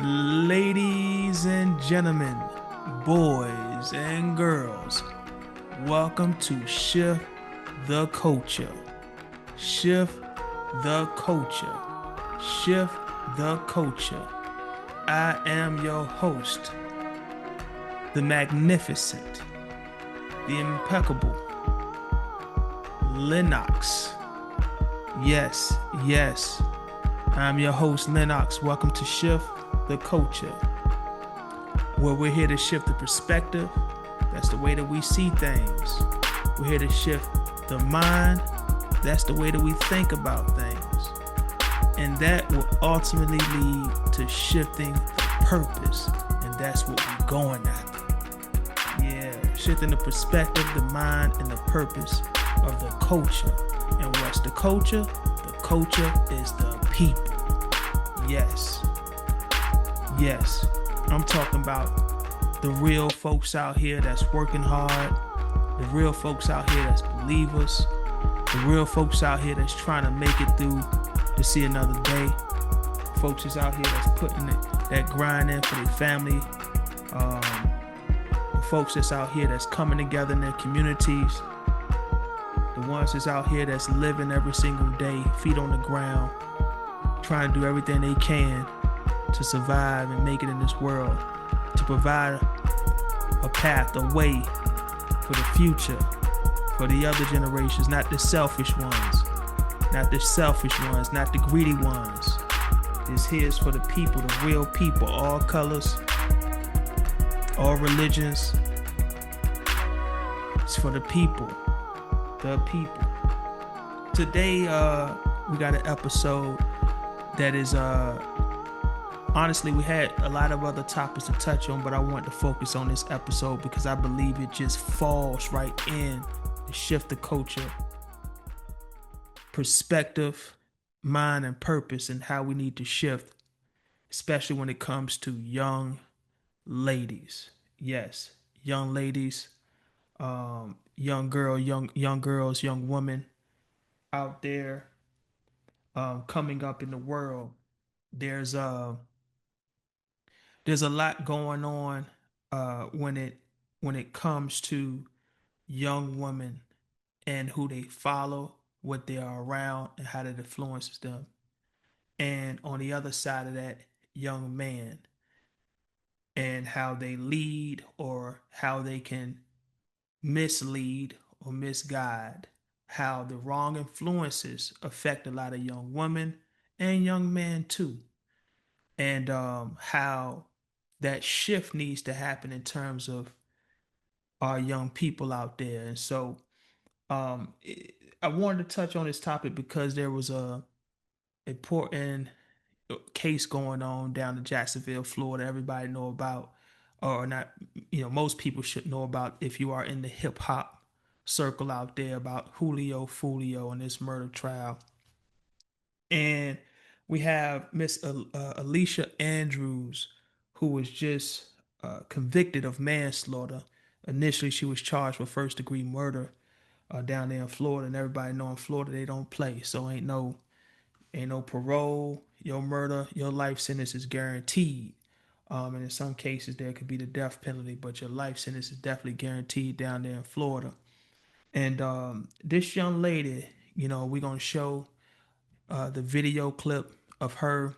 Ladies and gentlemen, boys and girls, welcome to Shift the Culture. Shift the Culture. Shift the Culture. I am your host, the magnificent, the impeccable Lennox. Yes, yes, I'm your host, Lennox. Welcome to Shift the Culture, where we're here to shift the perspective. That's the way that we see things. We're here to shift the mind. That's the way that we think about things. And that will ultimately lead to shifting the purpose. And that's what we're going after. Yeah, shifting the perspective, the mind, and the purpose of the culture. And what's the culture? The culture is the people. Yes. Yes, I'm talking about the real folks out here that's working hard, the real folks out here that's believers, the real folks out here that's trying to make it through to see another day, folks is out here that's putting that grind in for their family, the folks that's out here that's coming together in their communities, the ones that's out here that's living every single day, feet on the ground, trying to do everything they can to survive and make it in this world, to provide a path, a way for the future, for the other generations, not the selfish ones, not the selfish ones, not the greedy ones. This here is for the people, the real people, all colors, all religions. It's for the people, the people. Today, we got an episode that is honestly, we had a lot of other topics to touch on, but I want to focus on this episode because I believe it just falls right in to shift the culture, perspective, mind, and purpose, and how we need to shift, especially when it comes to young ladies. Yes, young ladies, young girls, young women out there coming up in the world. There's there's a lot going on when it comes to young women and who they follow, what they are around, and how that influences them. And on the other side of that, young man and how they lead or how they can mislead or misguide, how the wrong influences affect a lot of young women and young men too, and how that shift needs to happen in terms of our young people out there. And so um, I wanted to touch on this topic because there was a important case going on down in Jacksonville, Florida. Everybody know about, or not, most people should know about if you are in the hip hop circle out there, about Julio Foolio and this murder trial. And we have Miss Alicia Andrews, who was just convicted of manslaughter. Initially, she was charged with first degree murder down there in Florida, and everybody know in Florida they don't play, so ain't no parole. Your murder, your life sentence is guaranteed. And in some cases, there could be the death penalty, but your life sentence is definitely guaranteed down there in Florida. And this young lady, we're gonna show the video clip of her,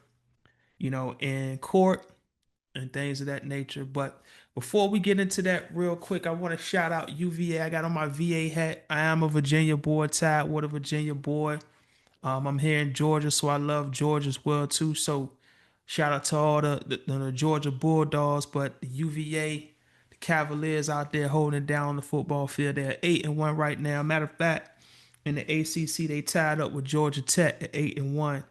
in court and things of that nature. But before we get into that real quick, I want to shout out UVA. I got on my VA hat. I am a Virginia boy, Tidewater, Virginia boy. I'm here in Georgia, so I love Georgia as well too. So shout out to all the Georgia Bulldogs, but the UVA, the Cavaliers out there holding it down on the football field. They're 8-1 right now. Matter of fact, in the ACC, they tied up with Georgia Tech at 8-1.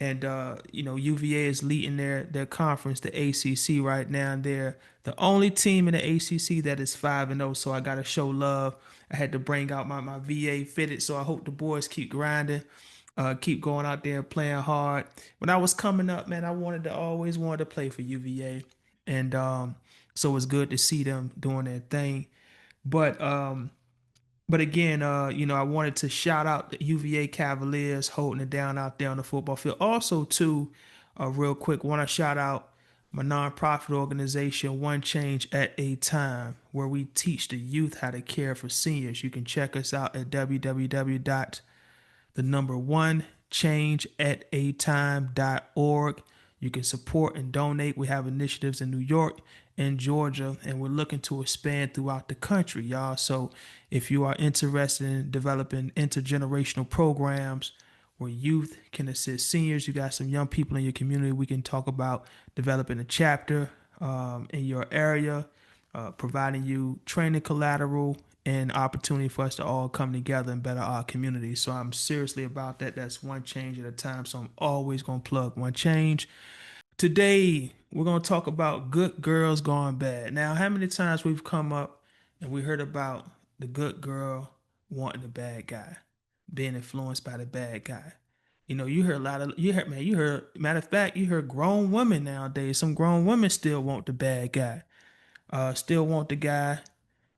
And UVA is leading their conference, the ACC, right now. And they're the only team in the ACC that is 5-0. So I gotta show love. I had to bring out my VA fitted. So I hope the boys keep grinding, keep going out there playing hard. When I was coming up, man, I always wanted to play for UVA, and so it's good to see them doing their thing. But again, I wanted to shout out the UVA Cavaliers holding it down out there on the football field. Also, too, real quick, want to shout out my nonprofit organization, One Change at a Time, where we teach the youth how to care for seniors. You can check us out at www the number one change at a time.org. You can support and donate. We have initiatives in New York and Georgia, and we're looking to expand throughout the country, y'all. So if you are interested in developing intergenerational programs where youth can assist seniors, you got some young people in your community, we can talk about developing a chapter in your area, providing you training collateral and opportunity for us to all come together and better our community. So I'm seriously about that. That's one change at a time. So I'm always going to plug one change. Today, we're going to talk about good girls gone bad. Now, how many times we've come up and we heard about the good girl wanting the bad guy, being influenced by the bad guy? You know, you heard a lot of, you heard, man, you heard, matter of fact, you heard grown women nowadays. Some grown women still want the bad guy, still want the guy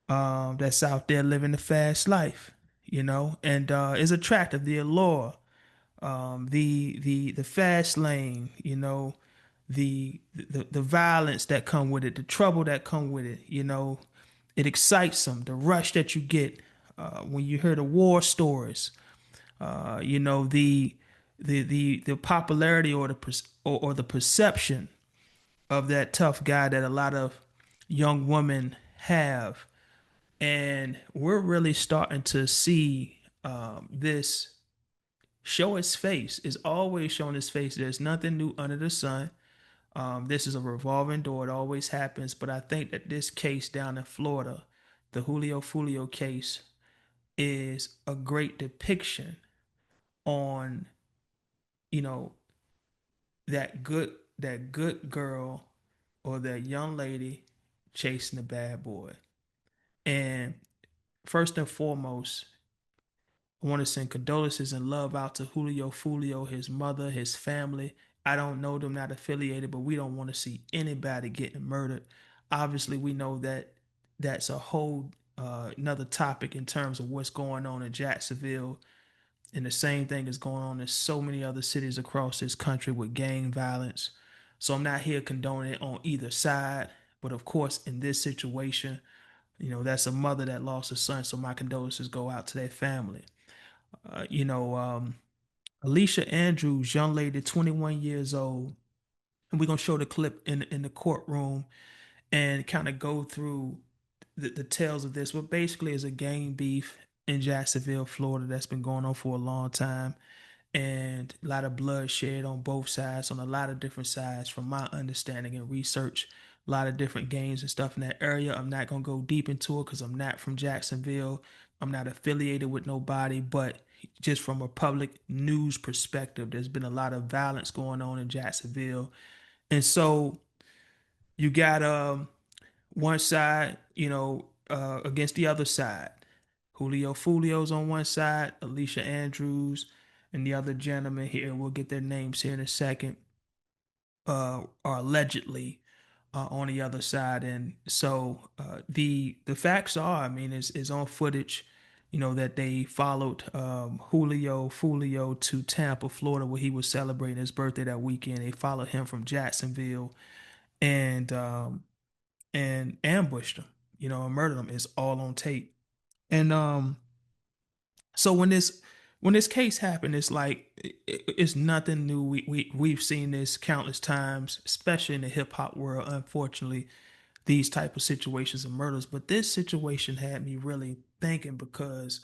that's out there living the fast life, you know, and is attractive, the allure, the fast lane, you know, the violence that come with it, the trouble that come with it, you know, it excites them, the rush that you get when you hear the war stories, you know, the popularity or or the perception of that tough guy that a lot of young women have, and we're really starting to see this show its face. Is always showing its face. There's nothing new under the sun. This is a revolving door. It always happens. But I think that this case down in Florida, the Julio Foolio case, is a great depiction on, you know, that good girl or that young lady chasing the bad boy. And first and foremost, I want to send condolences and love out to Julio Foolio, his mother, his family. I don't know them, not affiliated, but we don't want to see anybody getting murdered. Obviously, we know that that's a whole another topic in terms of what's going on in Jacksonville, and the same thing is going on in so many other cities across this country with gang violence. So I'm not here condoning it on either side, but of course, in this situation, you know, that's a mother that lost a son, so my condolences go out to their family. You know, Alicia Andrews, young lady, 21 years old, and we're gonna show the clip in the courtroom and kind of go through the tales of this. But basically, is a gang beef in Jacksonville, Florida, that's been going on for a long time, and a lot of bloodshed on both sides, on a lot of different sides, from my understanding and research. A lot of different gangs and stuff in that area. I'm not gonna go deep into it because I'm not from Jacksonville. I'm not affiliated with nobody, but just from a public news perspective, there's been a lot of violence going on in Jacksonville. And so you got one side, you know, against the other side. Julio Foolio's on one side, Alicia Andrews, and the other gentleman here, we'll get their names here in a second, are allegedly on the other side. And so the facts are, I mean, is on footage, you know, that they followed Julio Foolio to Tampa, Florida, where he was celebrating his birthday that weekend. They followed him from Jacksonville and ambushed him, you know, and murdered him. It's all on tape. And so when this case happened, it's like it's nothing new. We've seen this countless times, especially in the hip hop world. Unfortunately, these type of situations of murders, but this situation had me really thinking because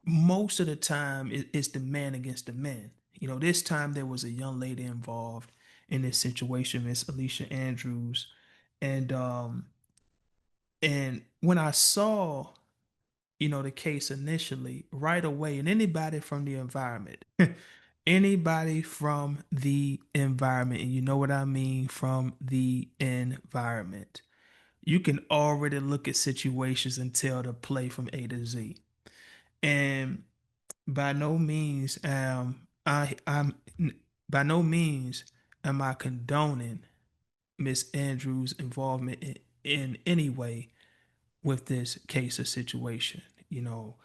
most of the time it's the man against the man. You know, this time there was a young lady involved in this situation, Miss Alicia Andrews, and when I saw, you know, the case initially, right away, and anybody from the environment, anybody from the environment, and you know what I mean from the environment, you can already look at situations and tell the play from A to Z. And by no means I'm by no means am I condoning Miss Andrews' involvement in any way with this case or situation, you know.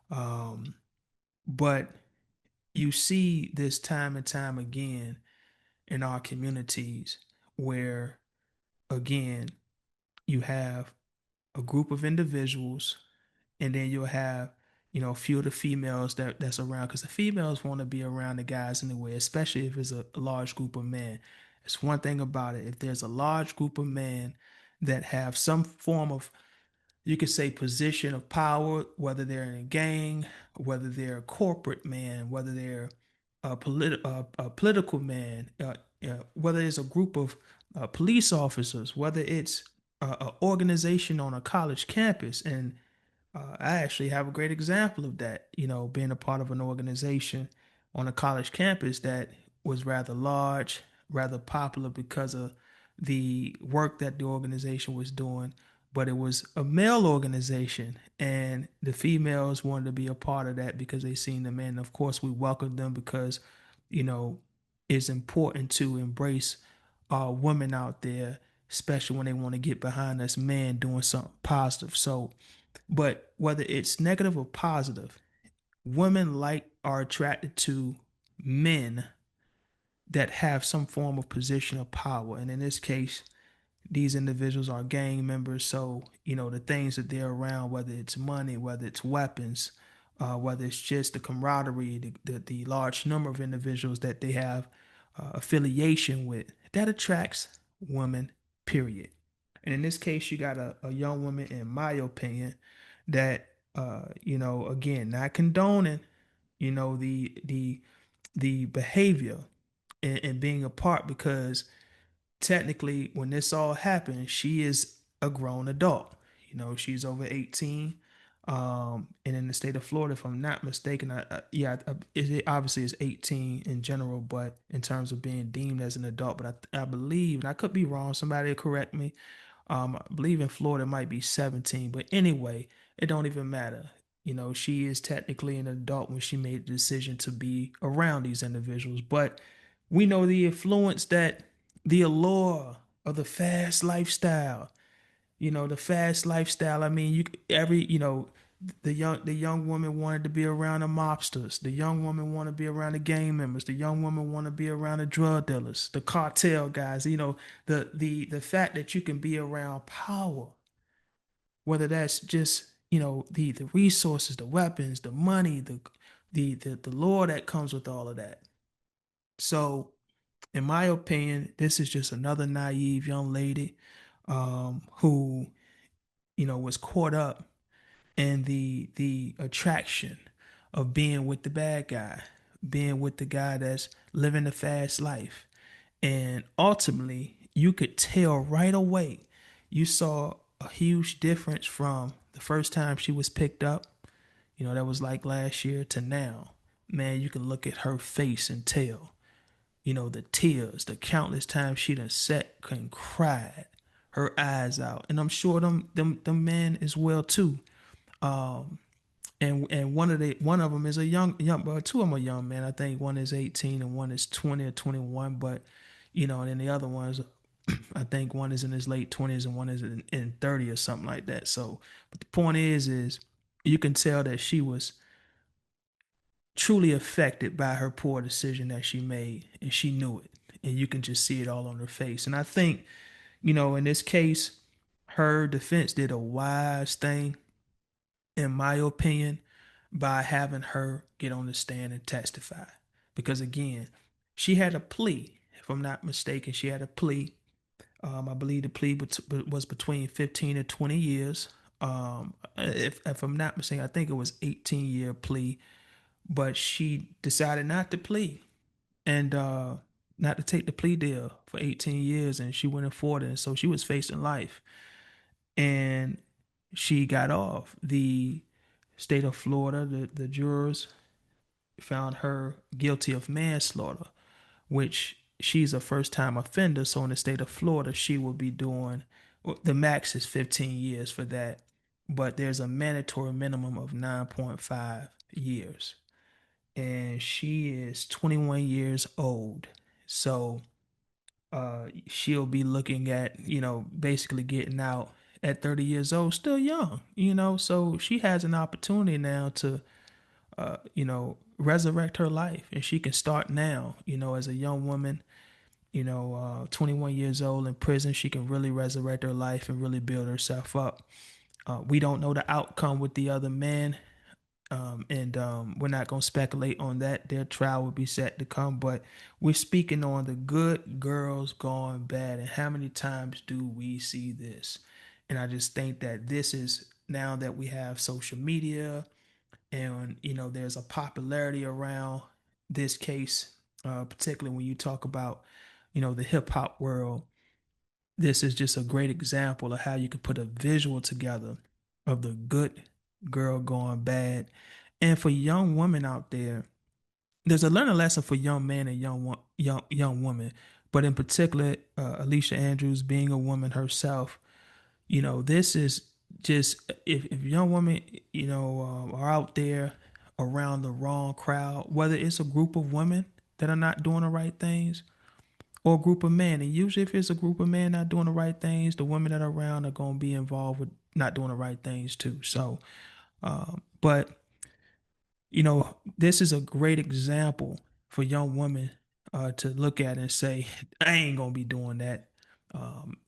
Um, but you see this time and time again in our communities where again, you have a group of individuals, and then you'll have, a few of the females that's around, because the females want to be around the guys anyway, especially if it's a large group of men. It's one thing about it. If there's a large group of men that have some form of, you could say, position of power, whether they're in a gang, whether they're a corporate man, whether they're a political man, whether it's a group of police officers, whether it's an organization on a college campus. And I actually have a great example of that, being a part of an organization on a college campus that was rather large, rather popular because of the work that the organization was doing. But it was a male organization, and the females wanted to be a part of that because they seen the men. Of course, we welcomed them because, you know, it's important to embrace women out there, especially when they want to get behind us men doing something positive. So, but whether it's negative or positive, women are attracted to men that have some form of position of power. And in this case, these individuals are gang members. So, the things that they're around, whether it's money, whether it's weapons, whether it's just the camaraderie, the large number of individuals that they have affiliation with, that attracts women, period. And in this case, you got a young woman, in my opinion, that, again, not condoning, the behavior and being apart, because technically, when this all happened, she is a grown adult. She's over 18. And in the state of Florida, if I'm not mistaken, it obviously is 18 in general, but in terms of being deemed as an adult, but I believe, and I could be wrong, somebody will correct me. I believe in Florida it might be 17, but anyway, it don't even matter. She is technically an adult when she made the decision to be around these individuals. But we know the influence that the allure of the fast lifestyle, the fast lifestyle. I mean, the young woman wanted to be around the mobsters. The young woman wanted to be around the gang members. The young woman want to be around the drug dealers, the cartel guys. The fact that you can be around power, whether that's just the resources, the weapons, the money, the lore that comes with all of that. So, in my opinion, this is just another naive young lady who was caught up in the attraction of being with the bad guy, being with the guy that's living the fast life. And ultimately, you could tell right away. You saw a huge difference from the first time she was picked up, that was like last year, to now. Man, you can look at her face and tell, the tears, the countless times she done sat and cried her eyes out. And I'm sure them men as well too. Um, and one of them is a young, but two of them are young man. I think one is 18 and one is 20 or 21. But and then the other ones, I think one is in his late 20s and one is in 30 or something like that. So, but the point is you can tell that she was truly affected by her poor decision that she made, and she knew it, and you can just see it all on her face. And I think, in this case, her defense did a wise thing, in my opinion, by having her get on the stand and testify. Because again, she had a plea. If I'm not mistaken, she had a plea. I believe the plea was between 15 and 20 years. If I'm not mistaken, I think it was 18-year plea, but she decided not to plead and not to take the plea deal for 18 years, and she went in for it, and so she was facing life, and she got off. The state of Florida, the jurors found her guilty of manslaughter, which she's a first time offender. So in the state of Florida, she will be doing, well, the max is 15 years for that, but there's a mandatory minimum of 9.5 years. And she is 21 years old. So she'll be looking at, basically getting out at 30 years old, still young, so she has an opportunity now to resurrect her life, and she can start now, as a young woman, 21 years old in prison, she can really resurrect her life and really build herself up. We don't know the outcome with the other men, and we're not going to speculate on that. Their trial will be set to come, but we're speaking on the good girls gone bad. And how many times do we see this? And I just think that this is now that we have social media and, there's a popularity around this case, particularly when you talk about, the hip hop world. This is just a great example of how you could put a visual together of the good girl going bad. And for young women out there, there's a learning lesson for young men and young women, but in particular, Alicia Andrews being a woman herself, this is just if young women, are out there around the wrong crowd, whether it's a group of women that are not doing the right things or a group of men. And usually, if it's a group of men not doing the right things, the women that are around are going to be involved with not doing the right things too. So, but this is a great example for young women to look at and say, I ain't gonna be doing that.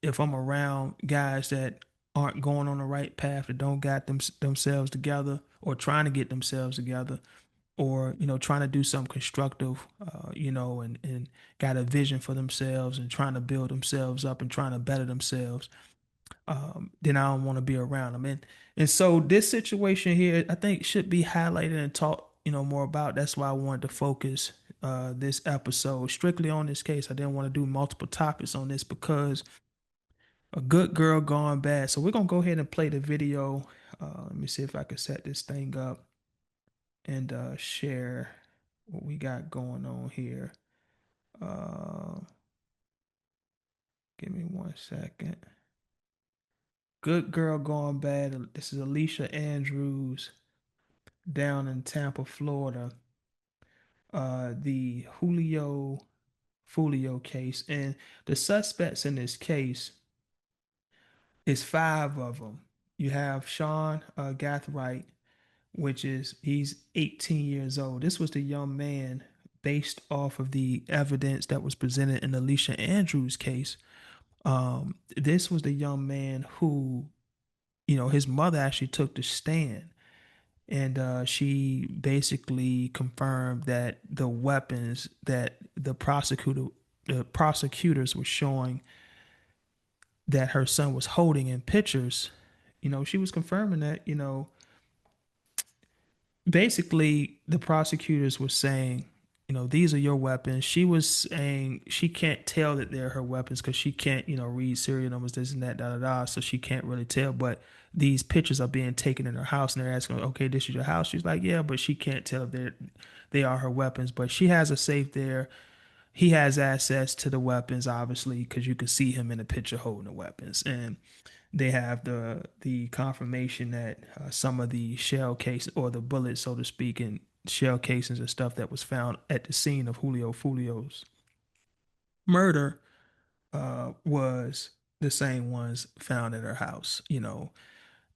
If I'm around guys that aren't going on the right path, that don't got themselves together, or trying to get themselves together, or trying to do something constructive, and got a vision for themselves and trying to build themselves up and trying to better themselves, then I don't want to be around them. And so this situation here, I think, should be highlighted and talked, more about. That's why I wanted to focus this episode strictly on this case. I didn't want to do multiple topics on this because a good girl gone bad. So we're gonna go ahead and play the video. Let me see if I can set this thing up and share what we got going on here. Uh, Give me 1 second. Good girl gone bad. This is Alicia Andrews down in Tampa, Florida. The Julio Foolio case, and the suspects in this case is five of them. You have Sean Gathright, which is he's 18 years old. This was the young man based off of the evidence that was presented in Alicia Andrews' case. This was the young man who, his mother actually took the stand, and she basically confirmed that the weapons that the prosecutors were showing that her son was holding in pictures, she was confirming that, basically the prosecutors were saying, these are your weapons. She was saying she can't tell that they're her weapons because she can't, read serial numbers, this and that, da da da. So she can't really tell. But these pictures are being taken in her house, and they're asking, okay, this is your house. She's like, yeah, but she can't tell if they are her weapons. But she has a safe there. He has access to the weapons, obviously, because you can see him in the picture holding the weapons. And they have the confirmation that some of the shell case or the bullets, so to speak, and shell casings and stuff that was found at the scene of Julio Fulio's murder was the same ones found at her house.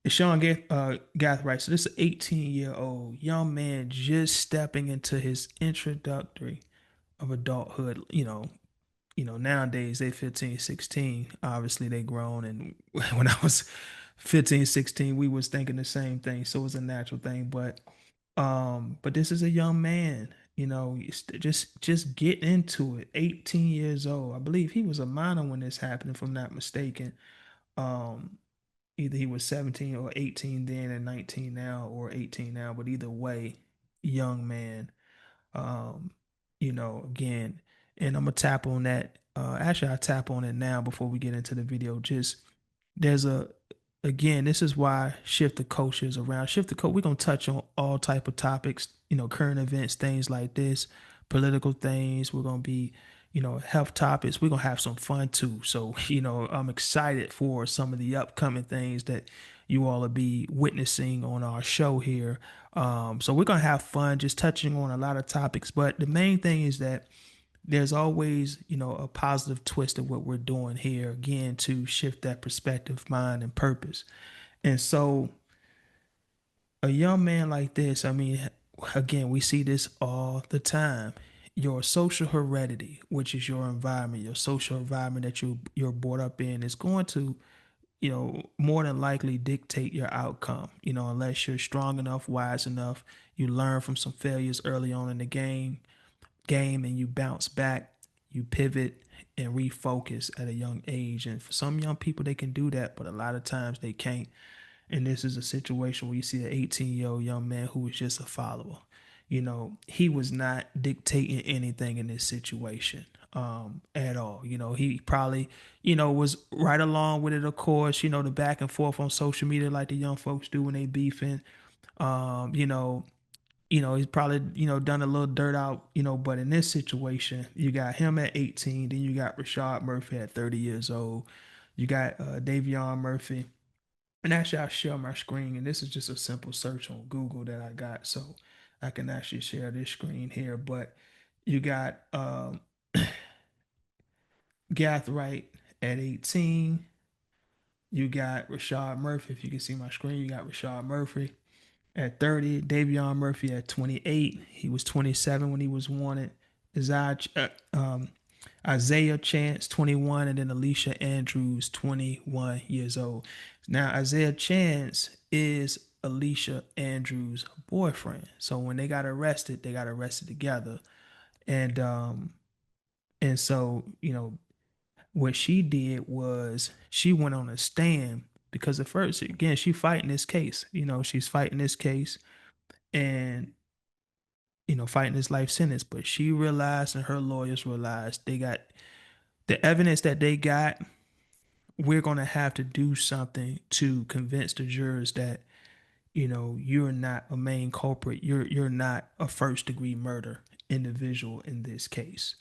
Sean Gathright. So this is an 18-year-old young man just stepping into his introductory of adulthood. Nowadays they 15, 16. Obviously they grown. And when I was 15, 16, we was thinking the same thing. So it's a natural thing. But this is a young man, just get into it. 18 years old. I believe he was a minor when this happened, if I'm not mistaken. Um, Either he was 17 or 18 then and 19 now or 18 now, but either way, young man. Um, again, and I'm gonna tap on that. Actually, I'll tap on it now before we get into the video. Just there's a again, this is why Shift the Culture is around. Shift the Culture, we're gonna touch on all type of topics, current events, things like this, political things. We're gonna be, health topics. We're gonna have some fun too. So, I'm excited for some of the upcoming things that you all will be witnessing on our show here. So we're gonna have fun just touching on a lot of topics. But the main thing is that there's always, a positive twist of what we're doing here, again, to shift that perspective, mind, and purpose. And so, a young man like this, I mean, again, we see this all the time. your social heredity, which is your environment, your social environment that you're brought up in, is going to, more than likely dictate your outcome. Unless you're strong enough, wise enough, you learn from some failures early on in the game and you bounce back, you pivot and refocus at a young age. And for some young people, they can do that, but a lot of times they can't. And this is a situation where you see an 18-year-old young man who was just a follower. He was not dictating anything in this situation at all. He probably, was right along with it, of course, the back and forth on social media like the young folks do when they beefing. Um, you know, he's probably, done a little dirt out, but in this situation, you got him at 18, then you got Rashad Murphy at 30 years old. You got Davion Murphy. And actually, I'll share my screen, and this is just a simple search on Google that I got, so I can actually share this screen here. But you got Gathright at 18. You got Rashad Murphy. If you can see my screen, you got Rashad Murphy at 30. Davion Murphy at 28. He was 27 when he was wanted. Isaiah Chance, 21, and then Alicia Andrews, 21 years old. Now, Isaiah Chance is Alicia Andrews' boyfriend. So when they got arrested together. And so, what she did was she went on a stand because at first, again, she's fighting this case. She's fighting this case and fighting this life sentence. But she realized and her lawyers realized they got the evidence that they got. We're going to have to do something to convince the jurors that you're not a main culprit. You're not a first degree murder individual in this case.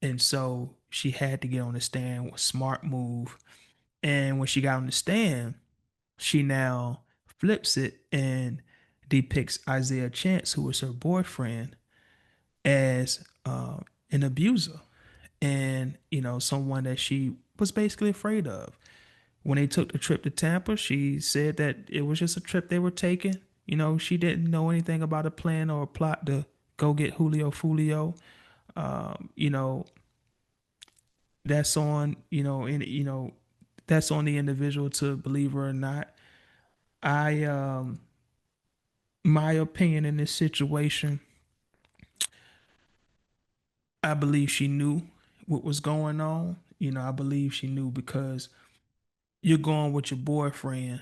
And so she had to get on the stand. Smart move. And when she got on the stand, she now flips it and depicts Isaiah Chance, who was her boyfriend, as an abuser and someone that she was basically afraid of. When they took the trip to Tampa, she said that it was just a trip they were taking. She didn't know anything about a plan or a plot to go get Julio Foolio. Um, you know, that's on that's on the individual to believe her or not. I My opinion in this situation, I believe she knew what was going on. I believe she knew because you're going with your boyfriend.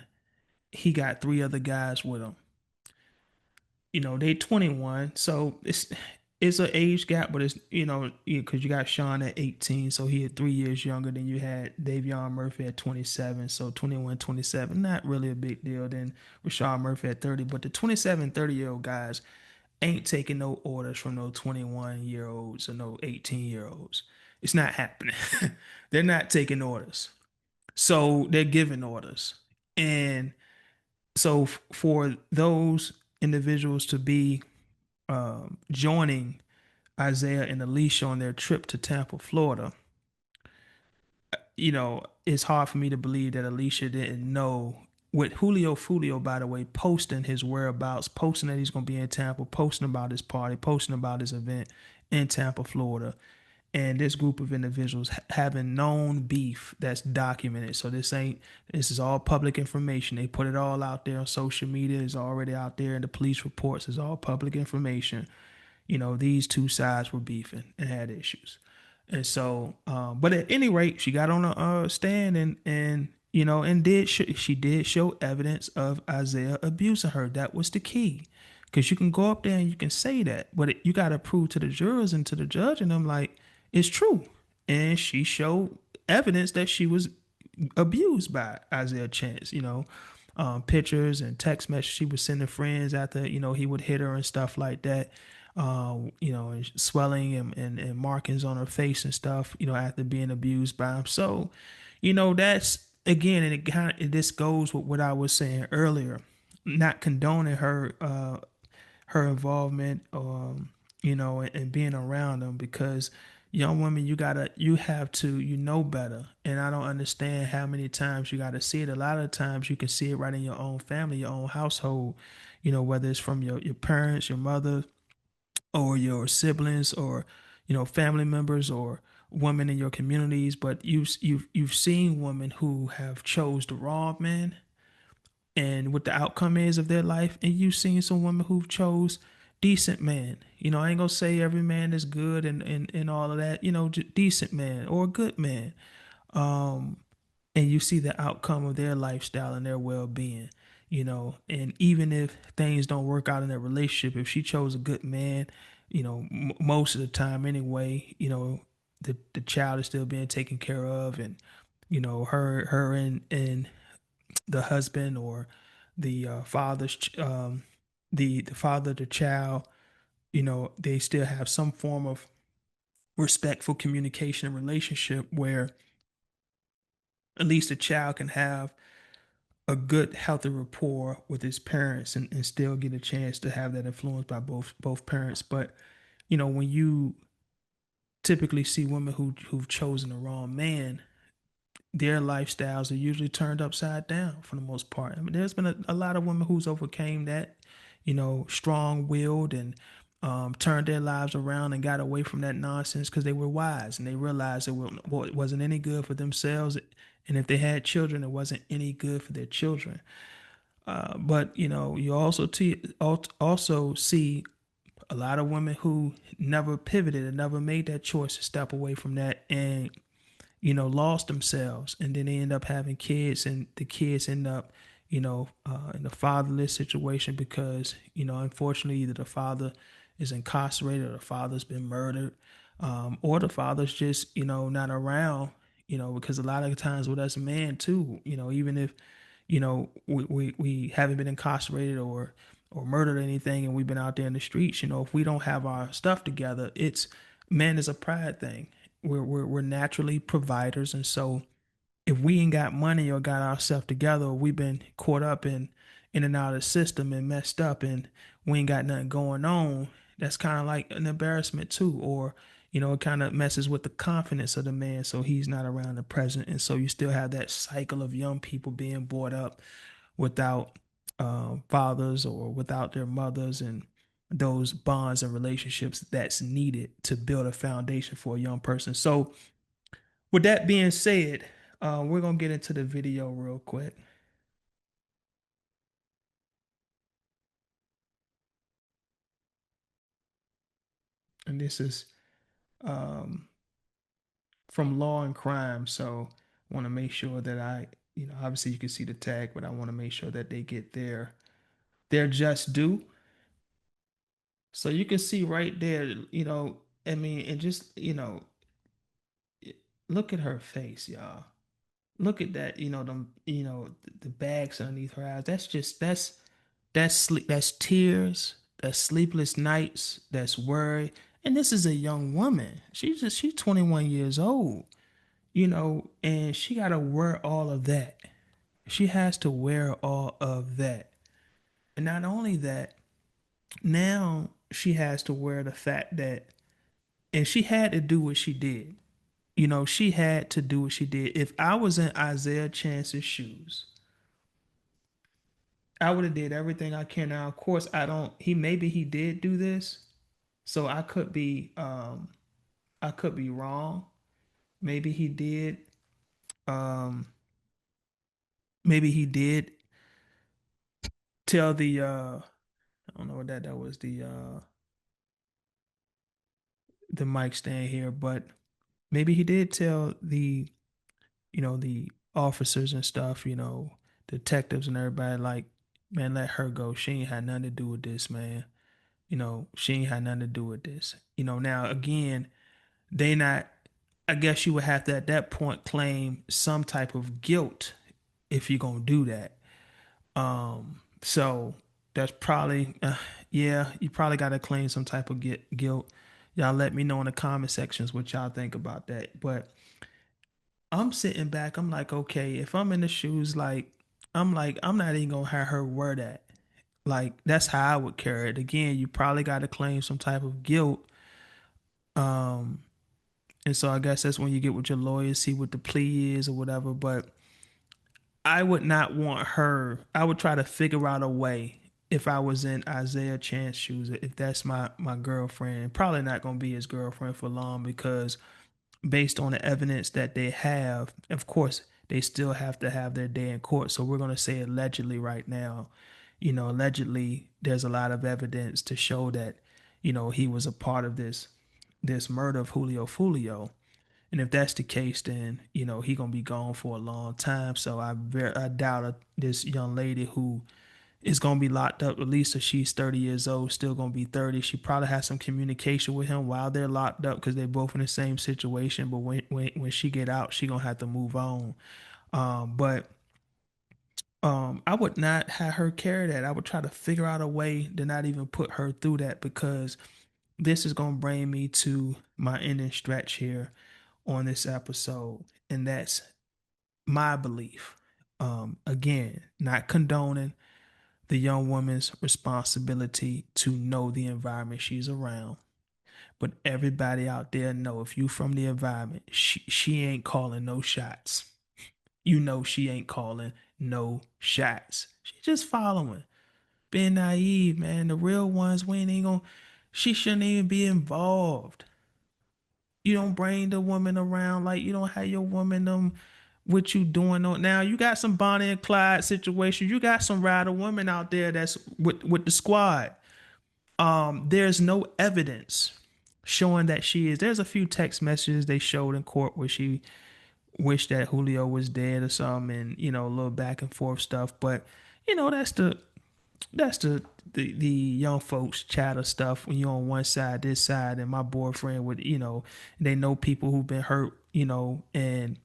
He got three other guys with him. They 21, so it's an age gap, but it's because you got Sean at 18, so he had 3 years younger than you had Davion Murphy at 27, so 21, 27, not really a big deal. Then Rashad Murphy at 30, but the 27, 30-year-old guys ain't taking no orders from no 21-year-olds or no 18-year-olds. It's not happening. They're not taking orders, so they're giving orders, and so for those individuals to be joining Isaiah and Alicia on their trip to Tampa, Florida, it's hard for me to believe that Alicia didn't know. With Julio Foolio, by the way, posting his whereabouts, posting that he's going to be in Tampa, posting about his party, posting about his event in Tampa, Florida, and this group of individuals having known beef that's documented. So this is all public information. They put it all out there on social media. It's already out there in the police reports. It's all public information. These two sides were beefing and had issues. And so, but at any rate, she got on a stand and she did show evidence of Isaiah abusing her. That was the key, because you can go up there and you can say that, but you got to prove to the jurors and to the judge and I'm like, it's true. And she showed evidence that she was abused by Isaiah Chance. Pictures and text messages she was sending friends after he would hit her and stuff like that. And swelling and markings on her face and stuff, after being abused by him. So, that's again, and it kind of this goes with what I was saying earlier, not condoning her involvement, and being around them, because young women, you have to, better. And I don't understand how many times you got to see it. A lot of times you can see it right in your own family, your own household, whether it's from your parents, your mother, or your siblings, or family members or women in your communities, but you've seen women who have chose the wrong man and what the outcome is of their life, and you've seen some women who've chose decent man. I ain't gonna say every man is good and all of that. Decent man or a good man. Um, and you see the outcome of their lifestyle and their well-being. And even if things don't work out in that relationship, if she chose a good man, most of the time anyway, the child is still being taken care of, and her and the husband or the the father of the child, they still have some form of respectful communication and relationship where at least the child can have a good healthy rapport with his parents, and still get a chance to have that influence by both parents. But when you typically see women who've chosen the wrong man, their lifestyles are usually turned upside down for the most part. I mean, there's been a lot of women who's overcame that, strong willed, and turned their lives around and got away from that nonsense because they were wise and they realized it wasn't any good for themselves. And if they had children, it wasn't any good for their children. But you also see a lot of women who never pivoted and never made that choice to step away from that, and lost themselves, and then they end up having kids, and the kids end up, in a fatherless situation because, unfortunately, either the father is incarcerated, or the father's been murdered, or the father's just, not around, because a lot of times with us men too, even if, we haven't been incarcerated or murdered or anything, and we've been out there in the streets, if we don't have our stuff together, it's man is a pride thing. We're naturally providers, and so if we ain't got money or got ourselves together, or we've been caught up in and out of the system and messed up, and we ain't got nothing going on, that's kind of like an embarrassment too. Or it kind of messes with the confidence of the man, so he's not around the present, and so you still have that cycle of young people being brought up without fathers or without their mothers, and those bonds and relationships that's needed to build a foundation for a young person. So, with that being said, we're gonna get into the video real quick, and this is um, from Law and Crime. So, I want to make sure that obviously you can see the tag, but I want to make sure that they get their just due. So you can see right there, I mean, and just look at her face, y'all. Look at that, them, the bags underneath her eyes. That's sleep, that's tears, that's sleepless nights, that's worry. And this is a young woman. She's 21 years old, and she gotta wear all of that. She has to wear all of that. And not only that, now she has to wear the fact that, and she had to do what she did. She had to do what she did. If I was in Isaiah Chance's shoes, I would have did everything I can. Now, of course, I don't. Maybe he did do this, so I could be wrong. Maybe he did. Um, maybe he did tell I don't know what that was the mic stand here, but maybe he did tell the officers and stuff, detectives and everybody, like, man, let her go. She ain't had nothing to do with this, man. She ain't had nothing to do with this. Now again, they not, I guess you would have to at that point claim some type of guilt if you're gonna do that. So that's probably, yeah, you probably got to claim some type of guilt. Y'all let me know in the comment sections what y'all think about that. But I'm sitting back, I'm like, okay, if I'm in the shoes, like, I'm not even gonna have her wear that. Like, that's how I would carry it. Again, you probably got to claim some type of guilt. Um, and so I guess that's when you get with your lawyer, see what the plea is or whatever. But I would not want her. I would try to figure out a way. if I was in Isaiah Chance's shoes, if that's my girlfriend, probably not gonna be his girlfriend for long because based on the evidence that they have, of course, they still have to have their day in court. So we're gonna say allegedly right now. Allegedly, there's a lot of evidence to show that, he was a part of this murder of Julio Foolio. And if that's the case, then he gonna be gone for a long time. So I doubt this young lady who is gonna be locked up. At least if she's 30 years old, still gonna be 30. She probably has some communication with him while they're locked up because they're both in the same situation. But when she get out, she gonna have to move on. But I would not have her carry that. I would try to figure out a way to not even put her through that because this is gonna bring me to my ending stretch here on this episode, and that's my belief. Again, not condoning the young woman's responsibility to know the environment she's around. But everybody out there know if you from the environment, she ain't calling no shots. She ain't calling no shots. She just following. Being naive, man. The real ones, we ain't gonna she shouldn't even be involved. You don't bring the woman around like you don't have your woman what you doing on now. You got some Bonnie and Clyde situation. You got some rider women out there that's with the squad. There's no evidence showing that she is. There's a few text messages they showed in court where she wished that Julio was dead or something, and a little back and forth stuff. But that's the young folks chatter stuff when you're on one side, this side, and my boyfriend would, they know people who've been hurt, and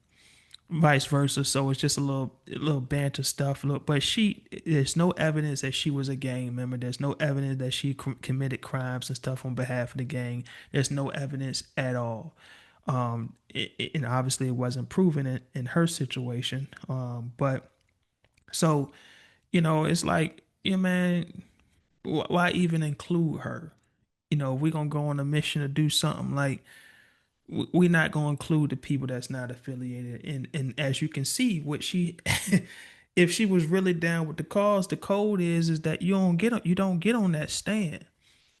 vice versa. So it's just a little banter stuff. Look, but there's no evidence that she was a gang member. There's no evidence that she committed crimes and stuff on behalf of the gang. There's no evidence at all. And obviously it wasn't proven in her situation. But so it's like, yeah, man, why even include her? We're gonna go on a mission to do something like we're not going to include the people that's not affiliated. And as you can see, what she, if she was really down with the cause, the code is that you don't get on that stand.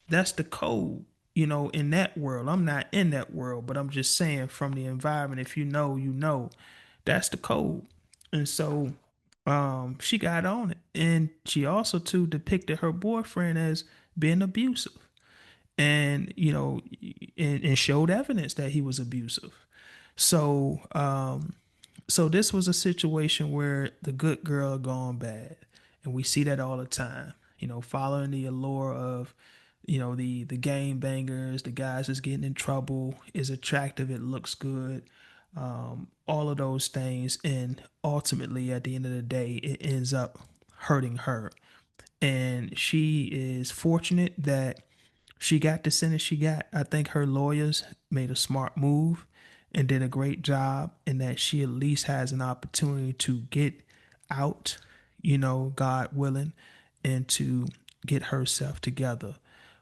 That's the code. In that world. I'm not in that world, but I'm just saying from the environment. If you know, that's the code. And so, she got on it, and she also too depicted her boyfriend as being abusive and and showed evidence that he was abusive. So this was a situation where the good girl gone bad, and we see that all the time. Following the allure of the game bangers, the guys that's getting in trouble, is attractive, it looks good, all of those things, and ultimately at the end of the day, it ends up hurting her. And she is fortunate that she got the sentence she got. I think her lawyers made a smart move and did a great job in that she at least has an opportunity to get out, God willing, and to get herself together.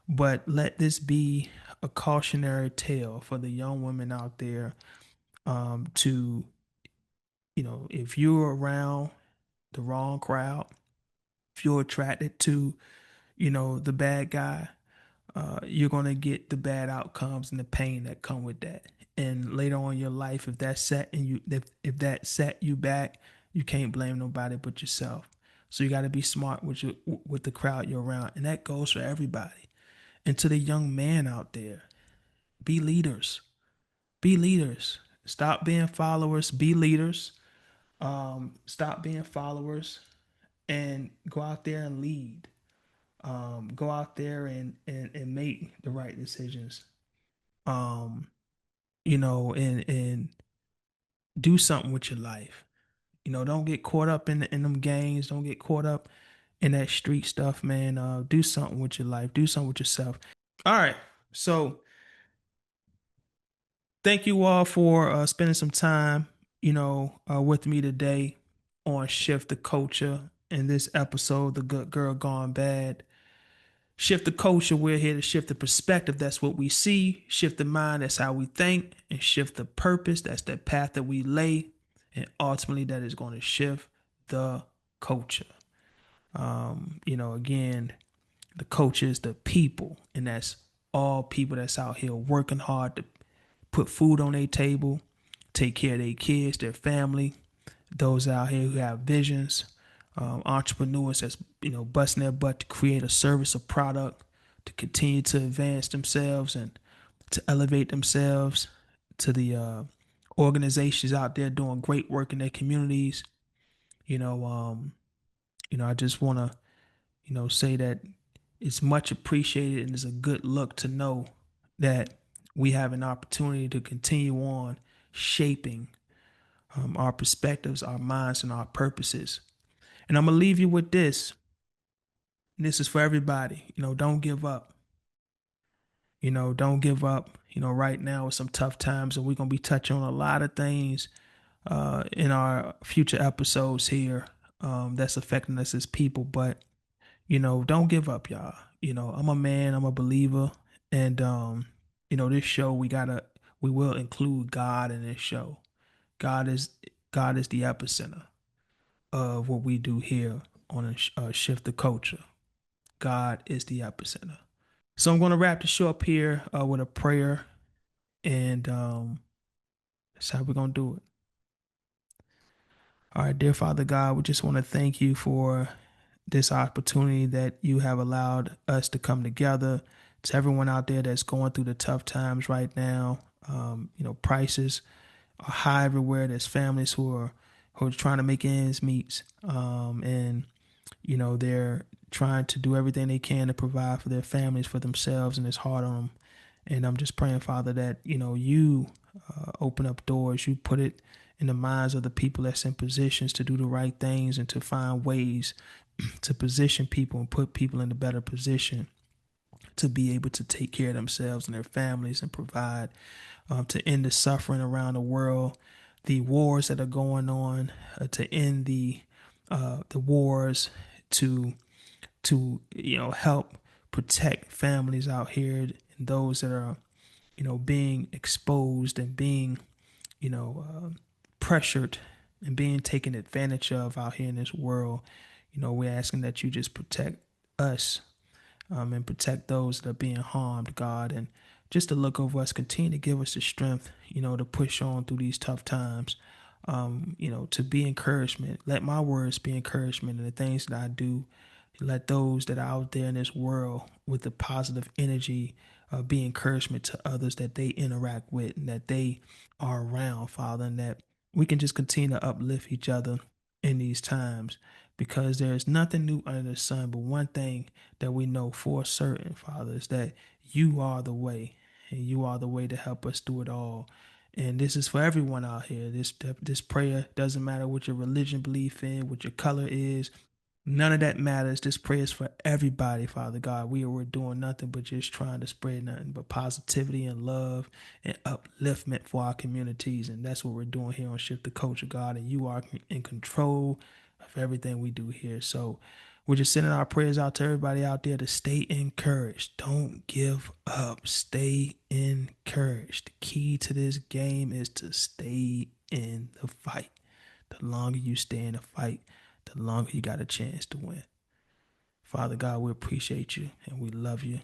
But let this be a cautionary tale for the young women out there, to, if you're around the wrong crowd, if you're attracted to, the bad guy, you're gonna get the bad outcomes and the pain that come with that. And later on in your life, if that set you back, you can't blame nobody but yourself. So you got to be smart with the crowd you're around, and that goes for everybody. And to the young man out there, be leaders. Be leaders. Stop being followers. Be leaders. Stop being followers and go out there and lead. Go out there and make the right decisions. Um, and do something with your life. Don't get caught up in them gangs. Don't get caught up in that street stuff, man. Do something with your life. Do something with yourself. All right. So thank you all for spending some time, with me today on Shift the Culture in this episode, The Good Girl Gone Bad. Shift the culture, we're here to shift the perspective. That's what we see. Shift the mind, that's how we think. And shift the purpose, that's the path that we lay. And ultimately, that is going to shift the culture. Again, the coaches, the people, and that's all people that's out here working hard to put food on their table, take care of their kids, their family, those out here who have visions, entrepreneurs that's busting their butt to create a service or product to continue to advance themselves and to elevate themselves, to the organizations out there doing great work in their communities. You know, um, I just want to say that it's much appreciated and it's a good look to know that we have an opportunity to continue on shaping our perspectives, our minds, and our purposes. And I'm gonna leave you with this. And this is for everybody. Don't give up. Don't give up. Right now with some tough times, and we're gonna be touching on a lot of things in our future episodes here that's affecting us as people. But don't give up, y'all. I'm a man. I'm a believer, and this show we will include God in this show. God is God is the epicenter of what we do here on a Shift the Culture. God is the epicenter. So I'm going to wrap the show up here with a prayer, and that's how we're going to do it. All right, dear Father God, we just want to thank you for this opportunity that you have allowed us to come together. To everyone out there that's going through the tough times right now, prices are high everywhere. There's families who are trying to make ends meet, and they're trying to do everything they can to provide for their families, for themselves, and it's hard on them. And I'm just praying, Father, that you open up doors, you put it in the minds of the people that's in positions to do the right things and to find ways to position people and put people in a better position to be able to take care of themselves and their families and provide, to end the suffering around the world, the wars that are going on, to end the wars, to help protect families out here and those that are being exposed and being pressured and being taken advantage of out here in this world. We're asking that you just protect us, and protect those that are being harmed, God, and just to look over us, continue to give us the strength, to push on through these tough times, to be encouragement. Let my words be encouragement in the things that I do. Let those that are out there in this world with the positive energy be encouragement to others that they interact with and that they are around, Father, and that we can just continue to uplift each other in these times, because there is nothing new under the sun. But one thing that we know for certain, Father, is that you are the way, and you are the way to help us do it all. And this is for everyone out here. This prayer doesn't matter what your religion belief in, what your color is. None of that matters. This prayer is for everybody, Father God. We're doing nothing but just trying to spread nothing but positivity and love and upliftment for our communities. And that's what we're doing here on Shift the Culture, God. And you are in control of everything we do here. So we're just sending our prayers out to everybody out there to stay encouraged. Don't give up. Stay encouraged. The key to this game is to stay in the fight. The longer you stay in the fight, the longer you got a chance to win. Father God, we appreciate you and we love you.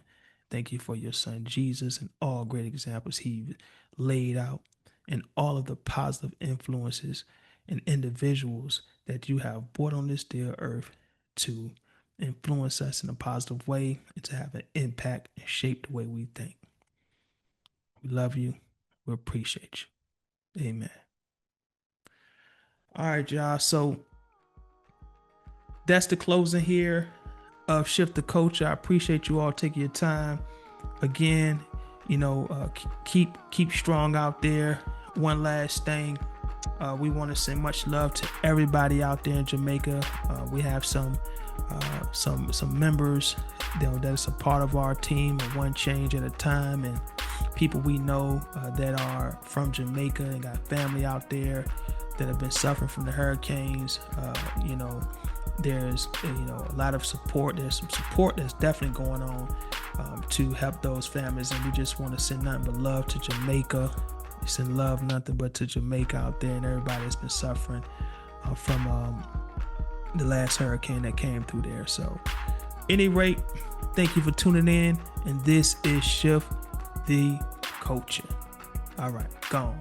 Thank you for your son Jesus and all great examples he laid out, and all of the positive influences and individuals that you have brought on this dear earth to influence us in a positive way and to have an impact and shape the way we think. We love you. We appreciate you. Amen. All right, y'all. So that's the closing here of Shift the Culture. I appreciate you all taking your time. Again, keep strong out there. One last thing, we want to send much love to everybody out there in Jamaica. We have some members that's a part of our team of One Change at a Time, and people we know that are from Jamaica and got family out there that have been suffering from the hurricanes. There's a lot of support. There's some support that's definitely going on to help those families, and we just want to send nothing but love to Jamaica. Send love nothing but to Jamaica out there and everybody that's been suffering from the last hurricane that came through there. So, any rate, thank you for tuning in, and this is Shift the Culture. All right, gone.